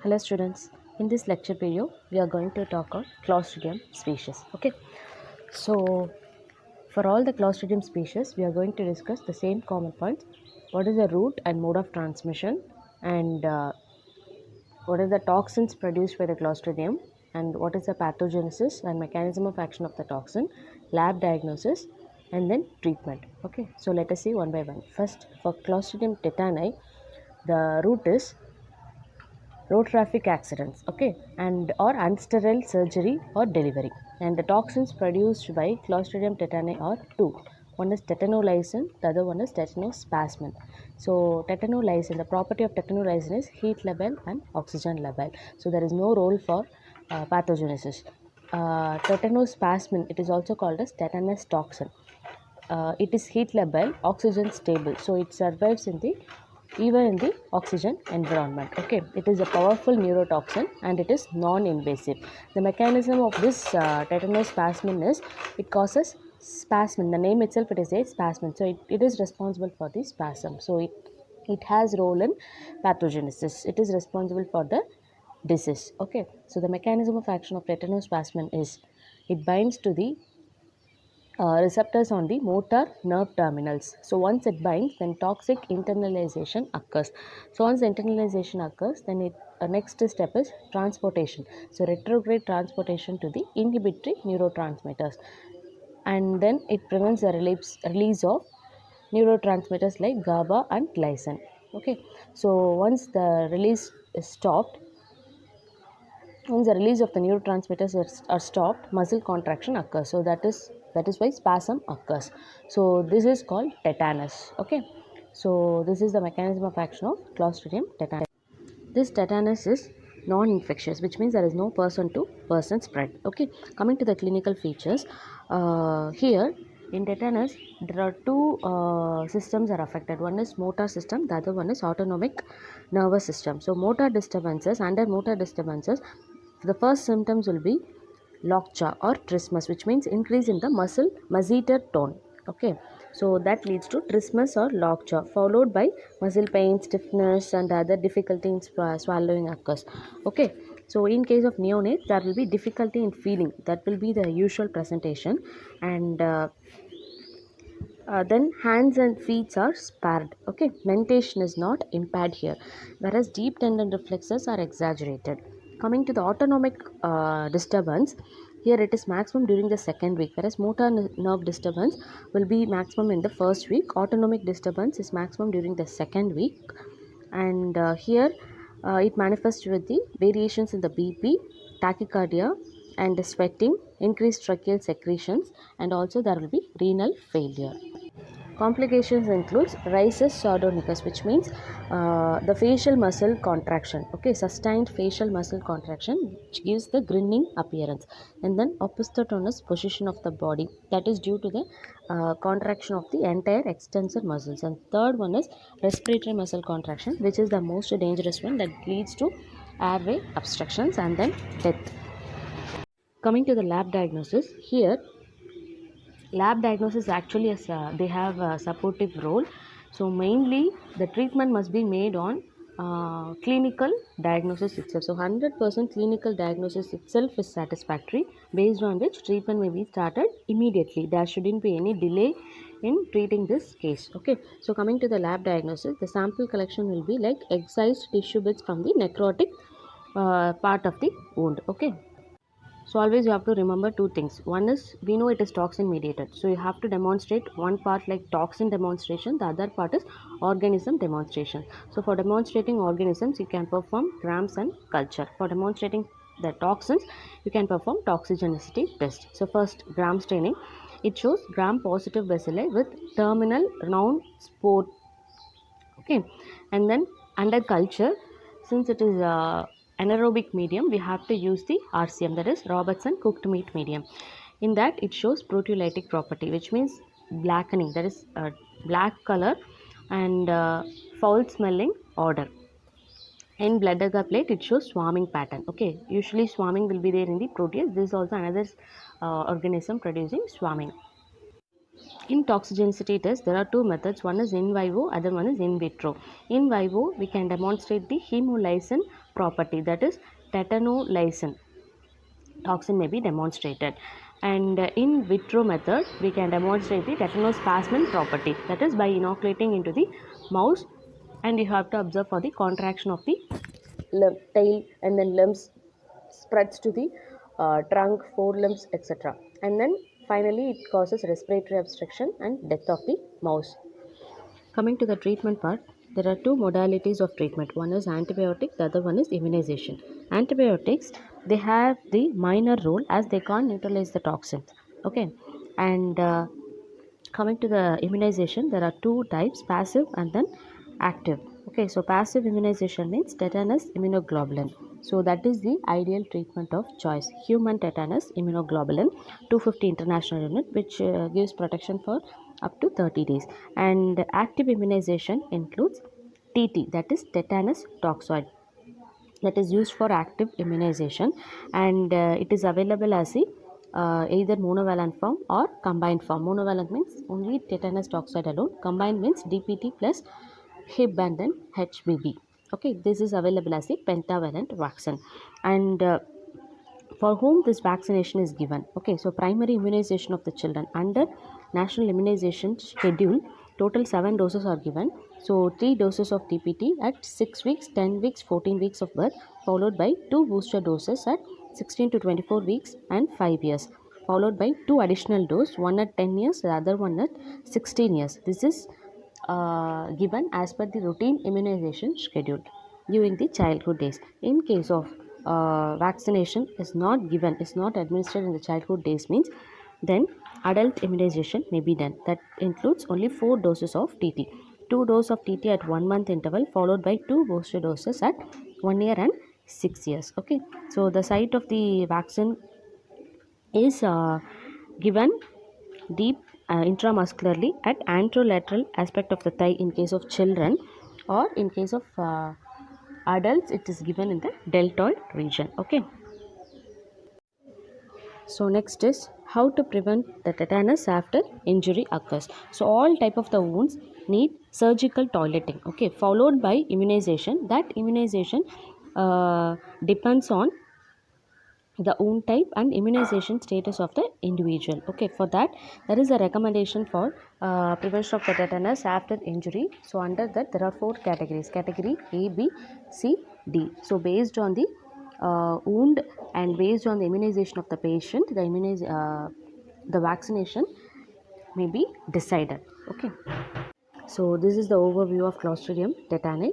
Hello students, in this lecture video we are going to talk about Clostridium species. Okay, so for all the Clostridium species we are going to discuss the same common points. What is the route and mode of transmission, and what are the toxins produced by the Clostridium, and what is the pathogenesis and mechanism of action of the toxin, lab diagnosis, and then treatment. Okay, so let us see one by one. First, for Clostridium tetani, the route is road traffic accidents, okay, and or unsterile surgery or delivery. And the toxins produced by Clostridium tetani are two. One is tetanolysin, the other one is tetanospasmin. So tetanolysin, the property of tetanolysin is heat level and oxygen level, so there is no role for pathogenesis. Tetanospasmin, it is also called as tetanus toxin. It is heat level, oxygen stable, so it survives in the even in the oxygen environment. Okay, it is a powerful neurotoxin and it is non-invasive. The mechanism of this tetanospasmin is it causes spasmin. The name itself, it is a spasmin, so it is responsible for the spasm. So it has role in pathogenesis. It is responsible for the disease. Okay, so the mechanism of action of tetanospasmin is it binds to the receptors on the motor nerve terminals. So once it binds, then toxic internalization occurs. So once the internalization occurs, then next step is transportation. So retrograde transportation to the inhibitory neurotransmitters, and then it prevents the release of neurotransmitters like GABA and glycine. Okay, so once the release of the neurotransmitters are stopped, muscle contraction occurs. So that is why spasm occurs. So this is called tetanus. Okay. So this is the mechanism of action of Clostridium tetanus. This tetanus is non-infectious, which means there is no person-to-person spread. Okay. Coming to the clinical features, here in tetanus there are two systems are affected. One is motor system, the other one is autonomic nervous system. So under motor disturbances, the first symptoms will be lockjaw or trismus, which means increase in the masseter tone. Okay, so that leads to trismus or lockjaw, followed by muscle pain, stiffness, and other difficulty in swallowing occurs. Okay, so in case of neonates, there will be difficulty in feeding. That will be the usual presentation, and then hands and feet are spared. Okay, mentation is not impaired here, whereas deep tendon reflexes are exaggerated. Coming to the autonomic disturbance, here it is maximum during the second week, whereas motor nerve disturbance will be maximum in the first week. Autonomic disturbance is maximum during the second week, and here it manifests with the variations in the BP, tachycardia, and the sweating, increased tracheal secretions, and also there will be renal failure. Complications includes rhizus sardonicus, which means the facial muscle contraction. Okay, sustained facial muscle contraction, which gives the grinning appearance, and then opisthotonous position of the body, that is due to the contraction of the entire extensor muscles. And third one is respiratory muscle contraction, which is the most dangerous one, that leads to airway obstructions and then death. Coming to the lab diagnosis, here lab diagnosis actually is they have a supportive role. So mainly the treatment must be made on clinical diagnosis itself. So 100% clinical diagnosis itself is satisfactory, based on which treatment may be started immediately. There shouldn't be any delay in treating this case. Okay, so coming to the lab diagnosis, the sample collection will be like excised tissue bits from the necrotic part of the wound. Okay, so always you have to remember two things. One is, we know it is toxin mediated. So you have to demonstrate one part like toxin demonstration. The other part is organism demonstration. So for demonstrating organisms, you can perform grams and culture. For demonstrating the toxins, you can perform toxigenicity test. So first, gram staining. It shows gram positive bacilli with terminal round spore. Okay, and then under culture, since it is anaerobic medium, we have to use the RCM, that is Robertson cooked meat medium. In that, it shows proteolytic property, which means blackening, that is black color, and foul smelling odor. In blood agar plate, it shows swarming pattern. Okay, usually swarming will be there in the proteus. This is also another organism producing swarming. In toxigenicity test, there are two methods. One is in vivo, other one is in vitro. In vivo, we can demonstrate the hemolysin property, that is tetanolysin toxin may be demonstrated. And in vitro method, we can demonstrate the tetanospasmin property, that is by inoculating into the mouse, and you have to observe for the contraction of the tail, and then limbs spreads to the trunk, forelimbs, etc. And then finally, it causes respiratory obstruction and death of the mouse. Coming to the treatment part, there are two modalities of treatment. One is antibiotic, the other one is immunization. Antibiotics, they have the minor role as they can't neutralize the toxins. Okay, and coming to the immunization, there are two types: passive and then active. Okay, so passive immunization means tetanus immunoglobulin. So that is the ideal treatment of choice: human tetanus immunoglobulin 250 international unit, which gives protection for up to 30 days. And active immunization includes TT, that is tetanus toxoid, that is used for active immunization, and it is available as a either monovalent form or combined form. Monovalent means only tetanus toxoid alone, combined means DPT plus Hib and then HBV. Okay, this is available as a pentavalent vaccine. And for whom this vaccination is given. Okay, so primary immunization of the children under national immunization schedule, total 7 doses are given. So 3 doses of TPT at 6 weeks, 10 weeks, 14 weeks of birth, followed by 2 booster doses at 16 to 24 weeks and 5 years, followed by 2 additional doses, one at 10 years, the other one at 16 years. This is given as per the routine immunization schedule during the childhood days. In case of vaccination is not given, is not administered in the childhood days, means then adult immunization may be done. That includes only 4 doses of TT. 2 doses of TT at 1 month interval, followed by 2 booster doses at 1 year and 6 years. Okay, so the site of the vaccine is given deep intramuscularly at anterolateral aspect of the thigh in case of children, or in case of adults it is given in the deltoid region. Okay, so next is how to prevent the tetanus after injury occurs. So all type of the wounds need surgical toileting, okay, followed by immunization. That immunization depends on the wound type and immunization status of the individual. Okay, for that there is a recommendation for prevention of the tetanus after injury. So under that there are 4 categories: category A, B, C, D. So based on the wound and based on the immunization of the patient, the vaccination may be decided. Okay, so this is the overview of Clostridium tetani.